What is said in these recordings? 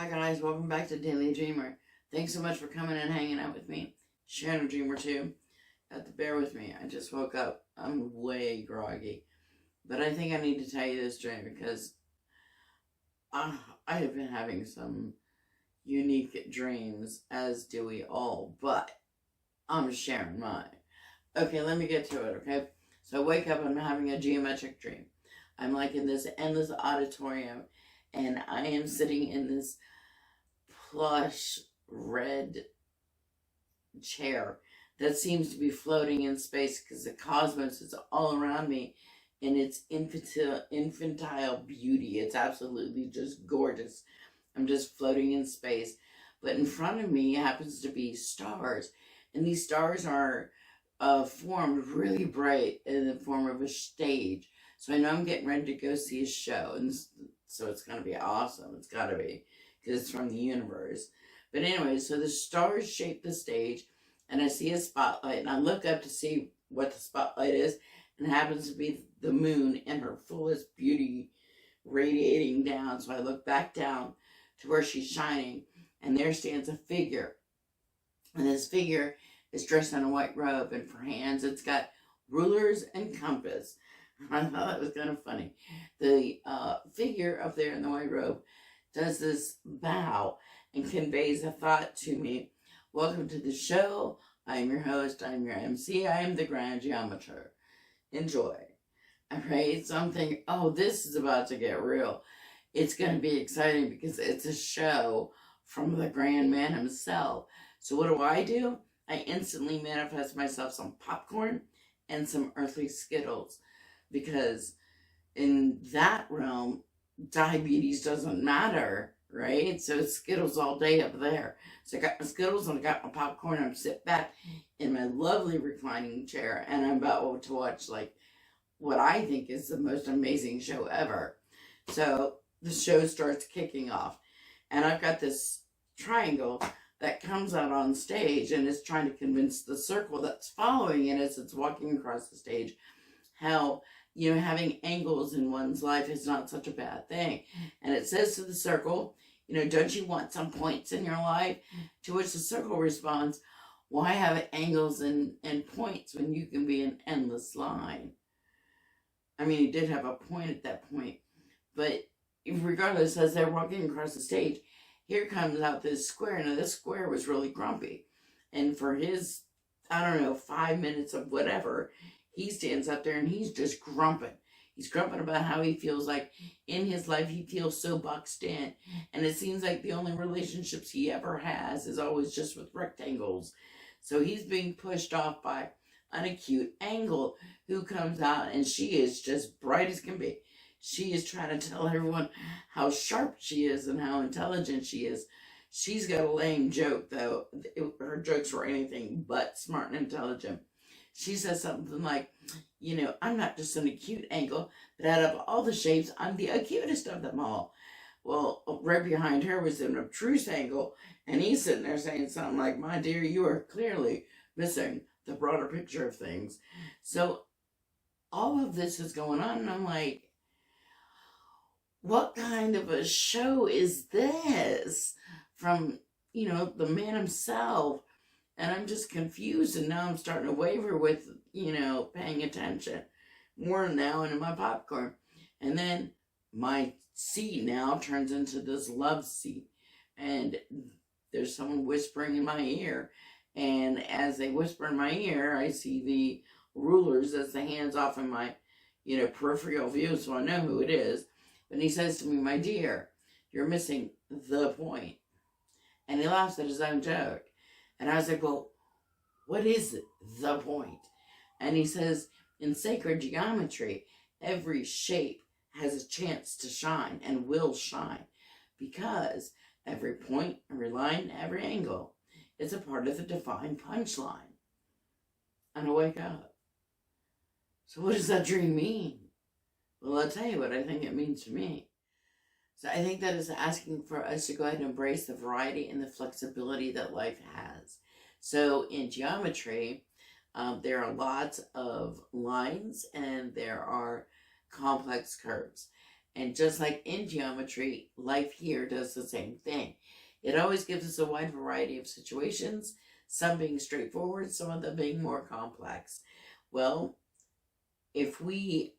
Hi guys, welcome back to Daily Dreamer. Thanks so much for coming and hanging out with me. Sharing a dreamer too. Have to bear with me. I just woke up. I'm way groggy. But I think I need to tell you this dream because I have been having some unique dreams, as do we all, but I'm sharing mine. Okay, let me get to it, okay? So I wake up, I'm having a geometric dream. I'm like in this endless auditorium and I am sitting in this plush red chair that seems to be floating in space because the cosmos is all around me in its infantile beauty. It's absolutely just gorgeous. I'm just floating in space. But in front of me happens to be stars. And these stars are formed really bright in the form of a stage. So I know I'm getting ready to go see a show. And so it's going to be awesome. It's got to be, because it's from the universe. But anyway, so the stars shape the stage, and I see a spotlight, and I look up to see what the spotlight is, and it happens to be the moon in her fullest beauty radiating down. So I look back down to where she's shining, and there stands a figure. And this figure is dressed in a white robe, and for hands, it's got rulers and compass. I thought that was kind of funny. The figure up there in the white robe does this bow and conveys a thought to me. Welcome to the show. I am your host. I am your MC. I am the Grand Geometer. Enjoy. All right. So I'm thinking, oh, this is about to get real. It's going to be exciting because it's a show from the Grand Man himself. So what do? I instantly manifest myself some popcorn and some earthly Skittles, because in that realm, diabetes doesn't matter, right? So it's Skittles all day up there. So I got my Skittles and I got my popcorn. I'm sitting back in my lovely reclining chair, and I'm about to watch like what I think is the most amazing show ever. So the show starts kicking off, and I've got this triangle that comes out on stage and is trying to convince the circle that's following it as it's walking across the stage how, having angles in one's life is not such a bad thing. And it says to the circle, don't you want some points in your life? To which the circle responds, why have angles and points when you can be an endless line? I mean, he did have a point at that point, but regardless, as they're walking across the stage, here comes out this square. Now, this square was really grumpy. And for his, 5 minutes of whatever, he stands up there and he's just grumping. He's grumping about how he feels like in his life he feels so boxed in. And it seems like the only relationships he ever has is always just with rectangles. So he's being pushed off by an acute angle who comes out, and she is just bright as can be. She is trying to tell everyone how sharp she is and how intelligent she is. She's got a lame joke, though. Her jokes were anything but smart and intelligent. She says something like, I'm not just an acute angle, but out of all the shapes, I'm the acutest of them all. Well, right behind her was an obtruse angle, and he's sitting there saying something like, my dear, you are clearly missing the broader picture of things. So all of this is going on, and I'm like, what kind of a show is this from, the man himself? And I'm just confused, and now I'm starting to waver with, paying attention more now into my popcorn. And then my seat now turns into this love seat, and there's someone whispering in my ear. And as they whisper in my ear, I see the rulers as the hands off in my, peripheral view, so I know who it is. And he says to me, my dear, you're missing the point. And he laughs at his own joke. And I was like, well, what is the point? And he says, in sacred geometry, every shape has a chance to shine and will shine, because every point, every line, every angle is a part of the divine punchline. And I wake up. So what does that dream mean? Well, I'll tell you what I think it means to me. So I think that is asking for us to go ahead and embrace the variety and the flexibility that life has. So in geometry, there are lots of lines and there are complex curves. And just like in geometry, life here does the same thing. It always gives us a wide variety of situations, some being straightforward, some of them being more complex. Well, if we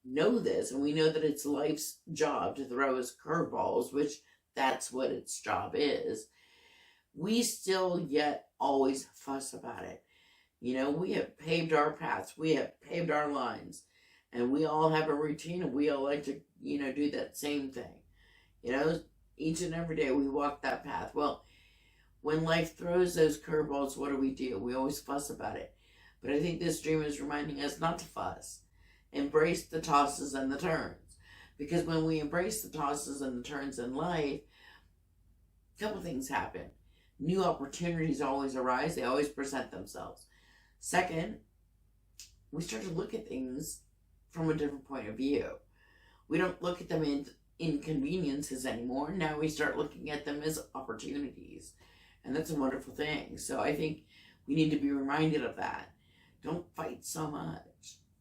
know this, and we know that it's life's job to throw us curveballs, which that's what its job is, we still yet always fuss about it. We have paved our paths, we have paved our lines, and we all have a routine, and we all like to, do that same thing. Each and every day we walk that path. Well, when life throws those curveballs, what do? We always fuss about it. But I think this dream is reminding us not to fuss. Embrace the tosses and the turns. Because when we embrace the tosses and the turns in life, a couple things happen. New opportunities always arise. They always present themselves. Second, we start to look at things from a different point of view. We don't look at them in inconveniences anymore. Now we start looking at them as opportunities. And that's a wonderful thing. So I think we need to be reminded of that. Don't fight so much.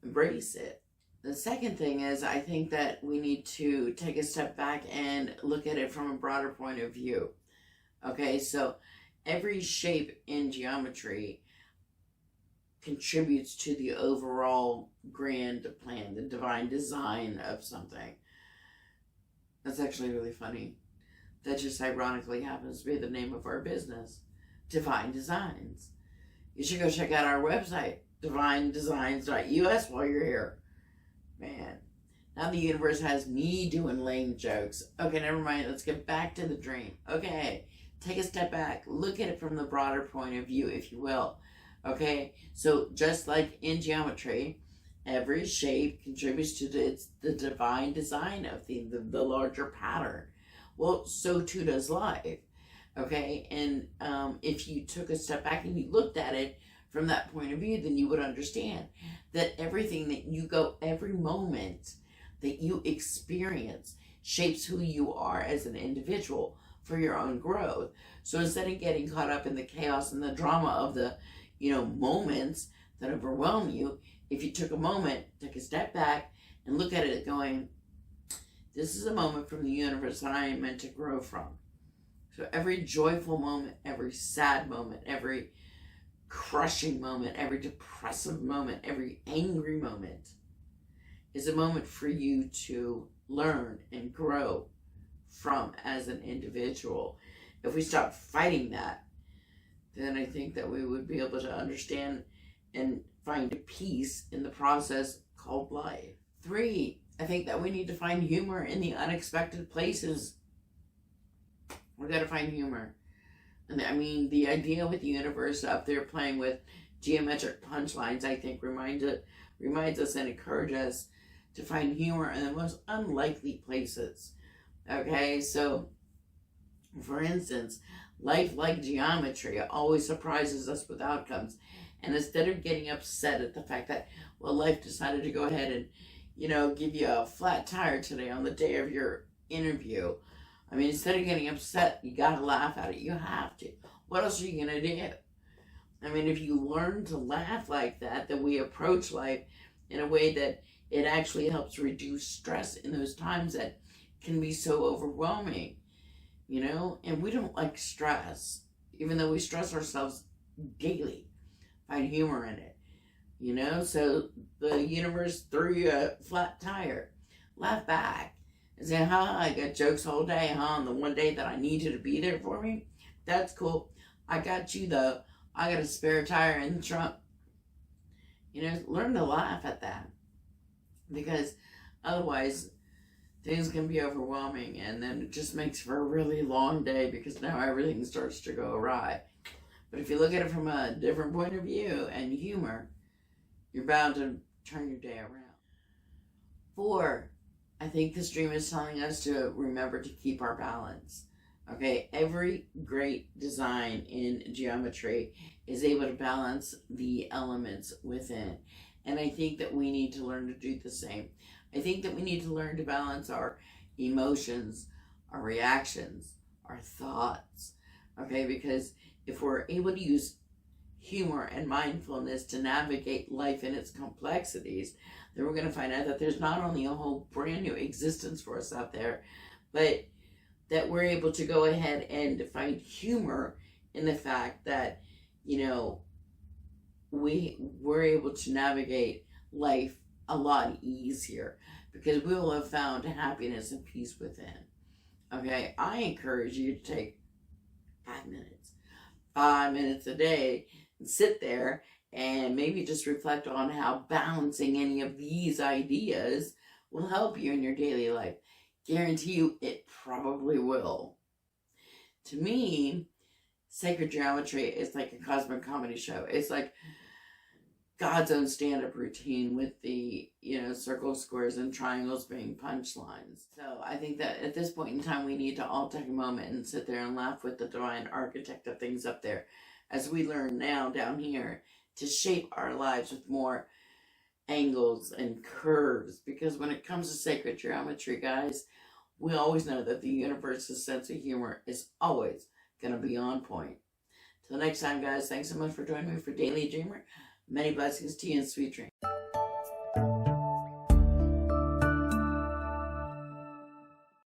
Embrace it. The second thing is, I think that we need to take a step back and look at it from a broader point of view. Okay, so every shape in geometry contributes to the overall grand plan, the divine design of something. That's actually really funny. That just ironically happens to be the name of our business, Divine Designs. You should go check out our website, divinedesigns.us, while you're here. Man, now the universe has me doing lame jokes. Okay, never mind. Let's get back to the dream. Okay, take a step back. Look at it from the broader point of view, if you will. Okay, so just like in geometry, every shape contributes to the divine design of the larger pattern. Well, so too does life. Okay, and if you took a step back and you looked at it from that point of view, then you would understand that everything that you go, every moment that you experience shapes who you are as an individual for your own growth. So instead of getting caught up in the chaos and the drama of the, moments that overwhelm you, if you took a moment, take a step back and look at it going, this is a moment from the universe that I am meant to grow from. So every joyful moment, every sad moment, every crushing moment, every depressive moment, every angry moment is a moment for you to learn and grow from as an individual. If we stop fighting that, then I think that we would be able to understand and find peace in the process called life. 3, I think that we need to find humor in the unexpected places. We got to find humor. And I mean, the idea with the universe up there playing with geometric punchlines, I think reminds us and encourages us to find humor in the most unlikely places. Okay, so for instance, life, like geometry, always surprises us with outcomes. And instead of getting upset at the fact that, well, life decided to go ahead and, give you a flat tire today on the day of your interview, I mean, instead of getting upset, you gotta laugh at it. You have to. What else are you gonna do? I mean, if you learn to laugh like that, then we approach life in a way that it actually helps reduce stress in those times that can be so overwhelming, And we don't like stress, even though we stress ourselves daily. Find humor in it, So the universe threw you a flat tire. Laugh back. And say, I got jokes all day, On the one day that I need you to be there for me? That's cool. I got you, though. I got a spare tire in the trunk. Learn to laugh at that. Because otherwise, things can be overwhelming. And then it just makes for a really long day because now everything starts to go awry. But if you look at it from a different point of view and humor, you're bound to turn your day around. 4, I think this dream is telling us to remember to keep our balance. Okay, every great design in geometry is able to balance the elements within. And I think that we need to learn to do the same. I think that we need to learn to balance our emotions, our reactions, our thoughts. Okay, because if we're able to use humor and mindfulness to navigate life in its complexities, then we're going to find out that there's not only a whole brand new existence for us out there, but that we're able to go ahead and find humor in the fact that, we're able to navigate life a lot easier because we will have found happiness and peace within. Okay, I encourage you to take 5 minutes a day, and sit there and maybe just reflect on how balancing any of these ideas will help you in your daily life. Guarantee you it probably will. To me, sacred geometry is like a cosmic comedy show. It's like God's own stand-up routine with the, circles, squares, and triangles being punchlines. So I think that at this point in time, we need to all take a moment and sit there and laugh with the divine architect of things up there, as we learn now down here to shape our lives with more angles and curves. Because when it comes to sacred geometry, guys, we always know that the universe's sense of humor is always going to be on point. Till next time, guys, thanks so much for joining me for Daily Dreamer. Many blessings to you and sweet dreams.